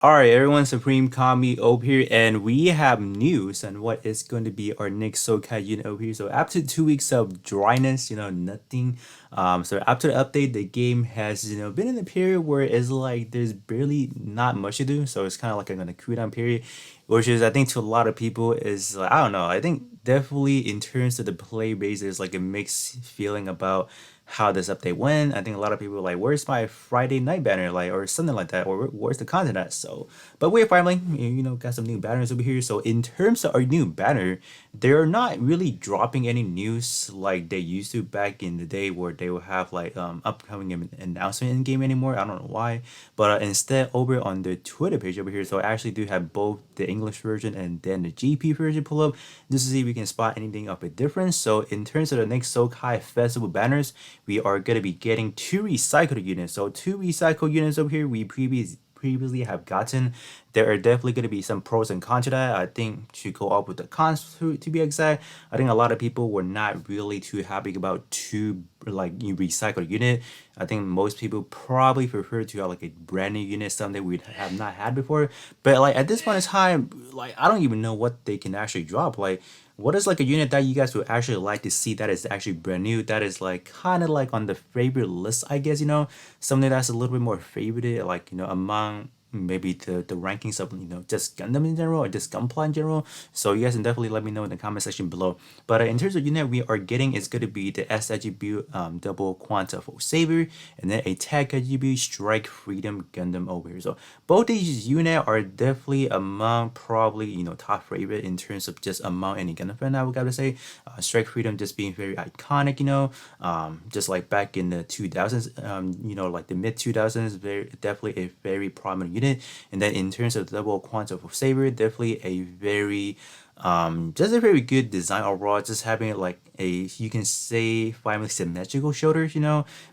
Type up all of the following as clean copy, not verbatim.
Alright, everyone, Supreme Kami over here, and we have news on what is going to be our next Sokai unit over here. So after 2 weeks of dryness, nothing. So after the update, the game has been in a period where it's like there's barely not much to do. So it's kind of like a cool down period, which is I think to a lot of people is like I don't know. I think definitely in terms of the play base, there's like a mixed feeling about how this update went. I think a lot of people were like, "Where's my Friday night banner?" Like or something like that, or "Where's the content at?" So, but we're finally got some new banners over here. So in terms of our new banner, they're not really dropping any news like they used to back in the day, where they will have like upcoming announcement in game anymore. I don't know why, but instead over on the Twitter page over here, so I actually do have both the English version and then the GP version pull up just to see if we can spot anything of a difference. So in terms of the next Sokai Festival banners, we are going to be getting two recycled units. So two recycled units over here we previously have gotten. There are definitely going to be some pros and cons to that. I think to go up with the cons to be exact, I think a lot of people were not really too happy about two like new recycled unit. I think most people probably prefer to have like a brand new unit, something we have not had before. But like at this point in time, like I don't even know what they can actually drop. Like what is like a unit that you guys would actually like to see that is actually brand new, that is like kind of like on the favorite list, I guess, something that's a little bit more favorited, like, among maybe the rankings of, just Gundam in general or just Gunpla in general. So you guys can definitely let me know in the comment section below. But in terms of unit we are getting is going to be the S attribute double Quanta for Saber, and then a tag attribute Strike Freedom Gundam over here. So both these units are definitely among probably top favorite in terms of just among any Gundam fan, I would gotta say. Strike Freedom just being very iconic, just like back in the 2000s, like the mid 2000s, very definitely a very prominent unit. And then in terms of double Quanta for Saber, definitely a very just a very good design overall, just having like a, you can say, finally symmetrical shoulders,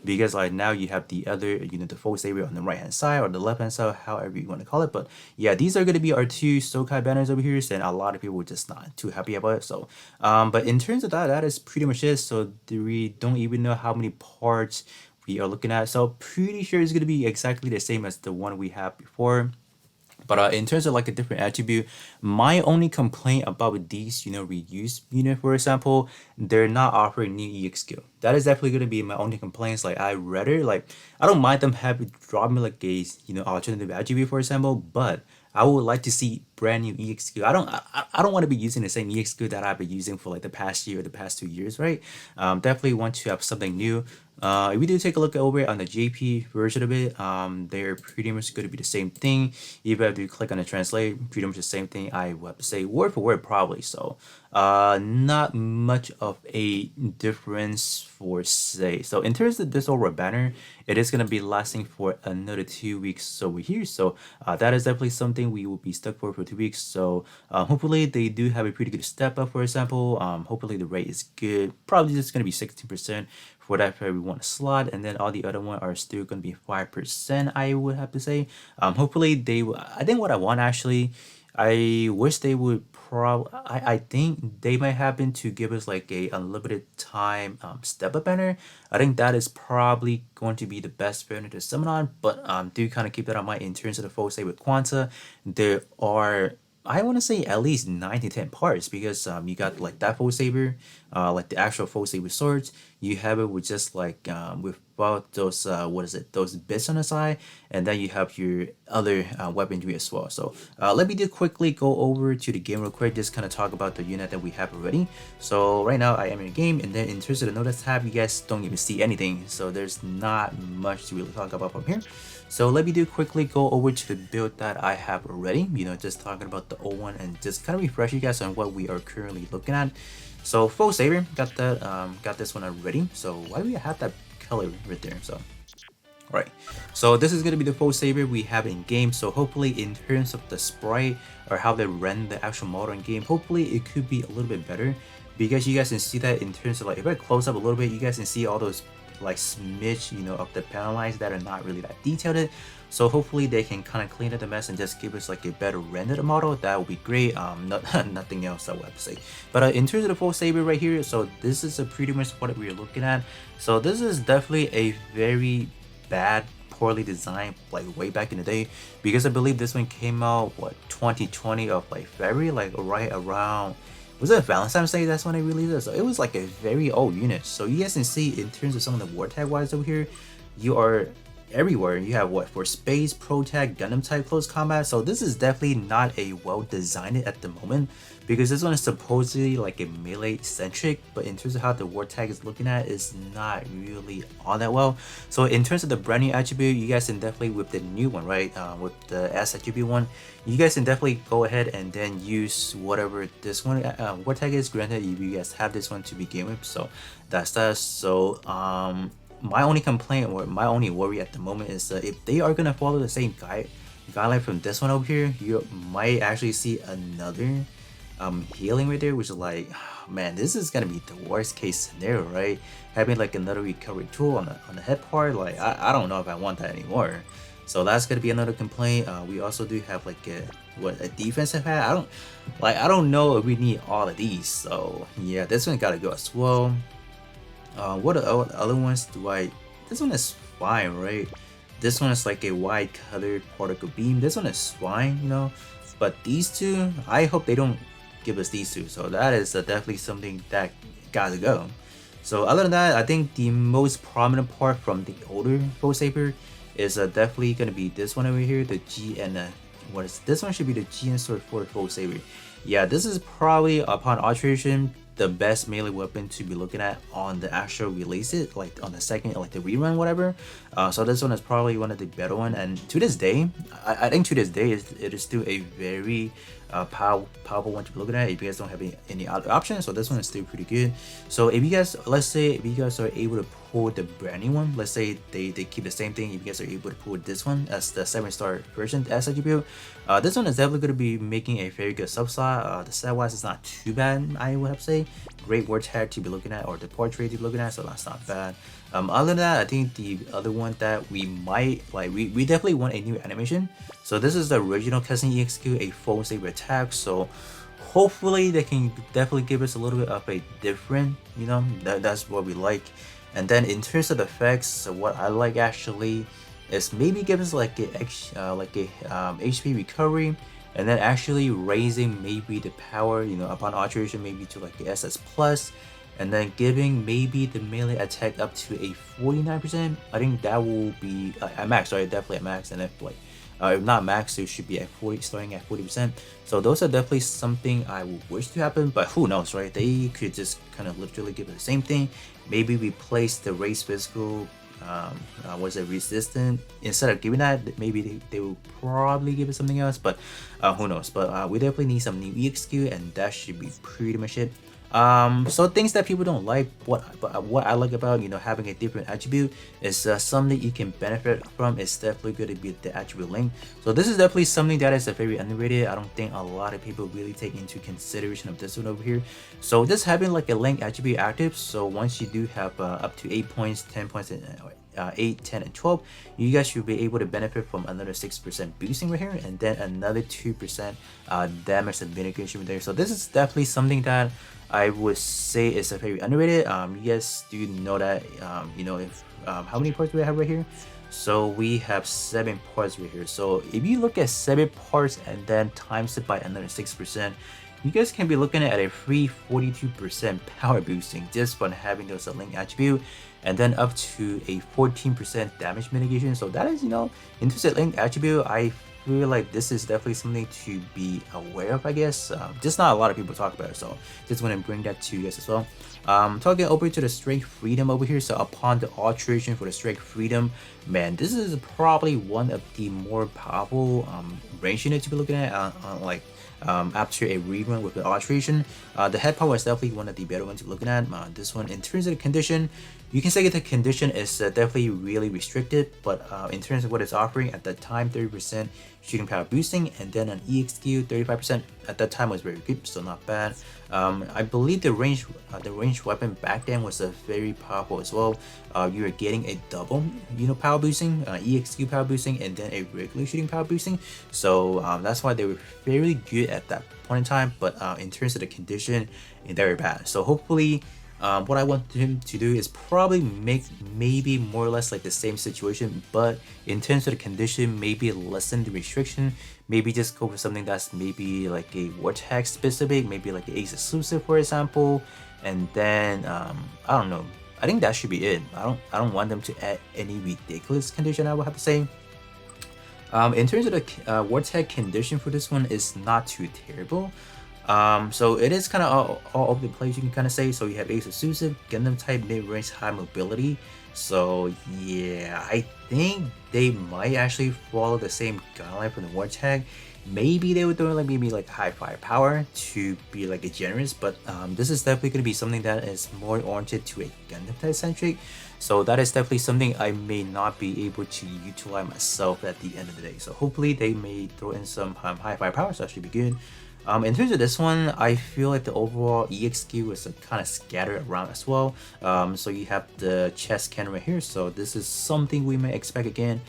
because like now you have the other, the full saber on the right hand side or the left hand side, however you want to call it. But yeah, these are going to be our two Sokai banners over here, and a lot of people were just not too happy about it. So but in terms of that, that is pretty much it. So we don't even know how many parts we are looking at, so pretty sure it's going to be exactly the same as the one we had before. But in terms of like a different attribute, my only complaint about these, reuse unit, for example, they're not offering new EX skill. That is definitely gonna be my only complaints. Like I rather like I don't mind them having drop me like a alternative attribute, for example, but I would like to see brand new EX skill. I don't want to be using the same EX skill that I've been using for like the past year or the past 2 years, right? Definitely want to have something new. If we do take a look over it on the JP version of it, they're pretty much going to be the same thing. Even if you click on the translate, pretty much the same thing. I would have to say word for word probably. So, not much of a difference for say. So in terms of this overall banner, it is going to be lasting for another 2 weeks over here. So that is definitely something we will be stuck for 2 weeks. So hopefully they do have a pretty good step up. For example, hopefully the rate is good. Probably just going to be 16% for that for every one slot, and then all the other one are still going to be 5%, I would have to say. Hopefully they I think what I want actually, I wish they would I think they might happen to give us like a unlimited time step up banner. I think that is probably going to be the best banner to summon on, but do kind of keep that in mind in terms of the full say with Quanta. There are, I want to say, at least 9 to 10 parts, because you got like that full saber, like the actual full saber swords. You have it with just like with both those what is it, those bits on the side, and then you have your other weaponry as well. So let me do quickly go over to the game real quick, just kind of talk about the unit that we have already. So right now I am in the game, and then in terms of the notice tab, you guys don't even see anything, so there's not much to really talk about from here. So let me do quickly go over to the build that I have already, just talking about the old one and just kind of refresh you guys on what we are currently looking at. So full saber, got that, got this one already. So why do we have that color right there? So right, so this is going to be the full saber we have in game. So hopefully in terms of the sprite or how they render the actual model in game, hopefully it could be a little bit better, because you guys can see that in terms of like, if I close up a little bit, you guys can see all those like smidge of the panel lines that are not really that detailed. So hopefully they can kind of clean up the mess and just give us like a better rendered model. That would be great. Nothing else I would have to say. But in terms of the full saber right here, so this is pretty much what we're looking at. So this is definitely a very bad poorly designed like way back in the day, because I believe this one came out what 2020 of like February, like right around, was it Valentine's Day? That's when they released it. So it was like a very old unit. So you guys can see in terms of some of the war tag wise over here, you are everywhere. You have what for space, protag, Gundam type close combat. So this is definitely not a well designed at the moment, because this one is supposedly like a melee centric, but in terms of how the war tag is looking at, is not really all that well. So in terms of the brand new attribute, you guys can definitely, with the new one, right, with the S attribute one, you guys can definitely go ahead and then use whatever this one war tag is. Granted, you guys have this one to begin with, so that's that. So my only complaint or my only worry at the moment is if they are gonna follow the same guideline from this one over here, you might actually see another healing right there, which is like, man, this is gonna be the worst case scenario, right? Having like another recovery tool on the head part, like I don't know if I want that anymore. So that's gonna be another complaint. We also do have like a defensive hat. I don't know if we need all of these. So yeah, this one gotta go as well. What other ones do I? This one is fine, right? This one is like a wide colored particle beam. This one is fine, you know. But these two, I hope they don't give us these two. So that is definitely something that gotta go. So other than that, I think the most prominent part from the older Full Saber is definitely gonna be this one over here, the G and what is this one? Should be the G and Sword for Full Saber. Yeah, this is probably upon alteration the best melee weapon to be looking at on the actual release, it like on the second, like the rerun, whatever. So this one is probably one of the better one, and to this day, I think to this day it is still a very powerful one to be looking at if you guys don't have any other options. So this one is still pretty good. So if you guys, let's say if you guys are able to pull the brand new one, let's say they keep the same thing, if you guys are able to pull this one as the 7-star version as attribute, this one is definitely going to be making a very good sub slot. The set wise is not too bad, I would have to say. Great word tag to be looking at, or the portrait to be looking at, so that's not bad. Other than that, I think the other one that we might like, we definitely want a new animation. So this is the original Cousin EXQ, a full saber attack. So hopefully they can definitely give us a little bit of a different, you know, that's what we like. And then in terms of the effects, so what I like actually is maybe give us like a HP recovery, and then actually raising maybe the power, you know, upon alteration maybe to like the SS plus, and then giving maybe the melee attack up to a 49%. I think that will be at max, sorry, definitely at max. And if like if not max, it should be at 40, starting at 40%. So those are definitely something I would wish to happen, but who knows, right? They could just kind of literally give it the same thing, maybe replace the race physical was it resistant, instead of giving that, maybe they will probably give it something else, but who knows. But we definitely need some new EXQ, and that should be pretty much it. So things that people don't like, what I like about, you know, having a different attribute is something you can benefit from is definitely going to be the attribute link. So this is definitely something that is very underrated. I don't think a lot of people really take into consideration of this one over here. So just having like a link attribute active, so once you do have up to 8 points, 10 points, and 8, 10, and 12, you guys should be able to benefit from another 6% boosting right here, and then another 2% damage and mitigation right there. So this is definitely something that I would say is a very underrated. You guys do know that, you know, if how many parts do we have right here? So we have 7 parts right here. So if you look at 7 parts and then times it by another 6%, you guys can be looking at a free 42% power boosting just from having those link attribute, and then up to a 14% damage mitigation. So that is, you know, into the link attribute, I feel like this is definitely something to be aware of, I guess. Just not a lot of people talk about it, so just want to bring that to you guys as well. Talking over to the Strike Freedom over here. So upon the alteration for the Strike Freedom, man, this is probably one of the more powerful range units to be looking at like after a rerun with the alteration. The head power is definitely one of the better ones to be looking at. This one, in terms of the condition, you can say that the condition is definitely really restricted, but in terms of what it's offering at that time, 30% shooting power boosting, and then an EXQ 35% at that time was very good, so not bad. I believe the range weapon back then was very powerful as well. You were getting a double, you know, power boosting, EXQ power boosting, and then a regular shooting power boosting. So that's why they were very good at that point in time. But in terms of the condition, very bad. So hopefully What I want him to do is probably make maybe more or less like the same situation, but in terms of the condition, maybe lessen the restriction. Maybe just go for something that's maybe like a Vortex specific, maybe like an Ace exclusive, for example. And then I don't know. I think that should be it. I don't want them to add any ridiculous condition, I would have to say. In terms of the Vortex condition for this one is not too terrible. So it is kind of all over the place, you can kind of say. So you have Ace exclusive, Gundam type, mid-range, high mobility. So yeah, I think they might actually follow the same guideline from the Vortex. Maybe they would do like maybe like high firepower to be like a generous, but this is definitely going to be something that is more oriented to a Gundam type centric. So that is definitely something I may not be able to utilize myself at the end of the day. So hopefully they may throw in some high firepower, so that should be good. In terms of this one, I feel like the overall EXQ is kind of scattered around as well. So you have the chest cannon right here, so this is something we may expect again.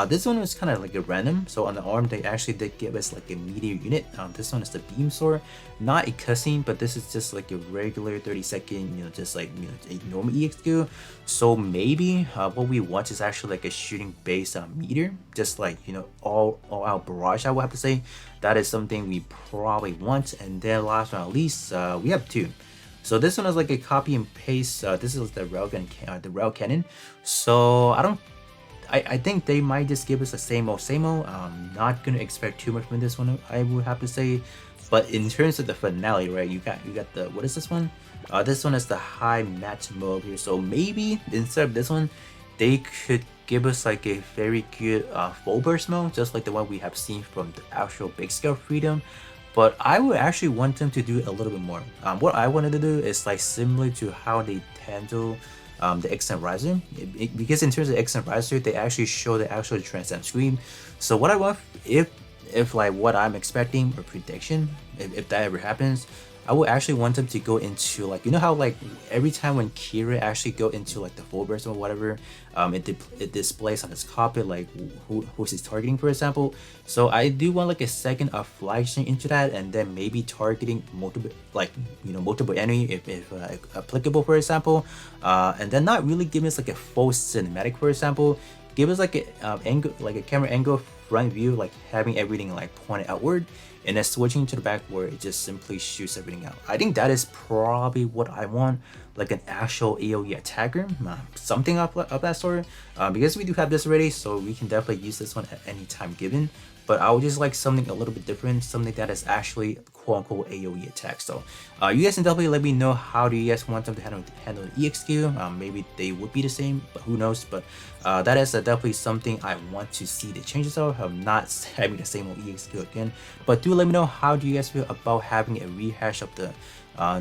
This one was kind of like a random, so on the arm they actually did give us like a meteor unit. This one is the beam sword, not a cutscene, but this is just like a regular 30-second, just like a normal EXQ. So maybe what we want is actually like a shooting based meteor, just like all out barrage, I would have to say. That is something we probably want. And then last but not least, we have two. So this one is like a copy and paste. This is the rail cannon. So I think they might just give us the same old. I'm not gonna expect too much from this one, I would have to say. But in terms of the finale, right, you got the, what is this one? This one is the high match mode here. So maybe instead of this one, they could give us like a very good full burst mode, just like the one we have seen from the actual big scale Freedom. But I would actually want them to do a little bit more. What I wanted to do is like similar to how they handle the Extant Riser, because in terms of Extant Riser, they actually show the actual transcend screen. So what I want, if like what I'm expecting or prediction, if that ever happens, I would actually want them to go into like, how like every time when Kira actually go into like the full burst or whatever, it displays on his cockpit like who's he's targeting, for example. So I do want like a second of flashing into that, and then maybe targeting multiple multiple enemy if applicable, for example, and then not really giving us like a full cinematic, for example. Give us like a angle, like a camera angle front view, like having everything like pointed outward, and then switching to the back where it just simply shoots everything out. I think that is probably what I want, like an actual AoE attacker, something of that sort. Because we do have this already, so we can definitely use this one at any time given. But I would just like something a little bit different, something that is actually quote-unquote AoE attack. So you guys can definitely let me know how do you guys want them to handle the EXQ. Maybe they would be the same, but who knows. But that is definitely something I want to see the changes of. I'm not having the same old EXQ again. But do let me know how do you guys feel about having a rehash of the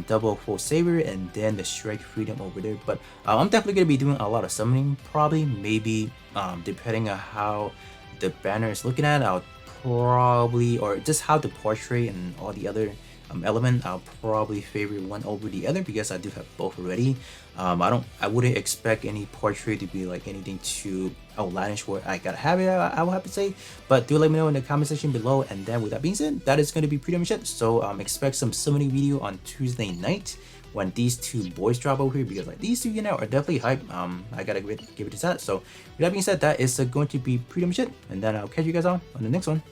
double full Saber and then the Strike Freedom over there. But I'm definitely going to be doing a lot of summoning, probably, maybe depending on how the banner is looking at, I'll probably, or just how the portrait and all the other element, I'll probably favor one over the other because I do have both already. I wouldn't expect any portrait to be like anything too outlandish where I gotta have it, I will have to say. But do let me know in the comment section below. And then with that being said, that is going to be pretty much it. So expect some summoning video on Tuesday night when these two boys drop over here, because like these two are definitely hype. I gotta give it a shot. So with that being said, that is going to be pretty much it, and then I'll catch you guys on the next one.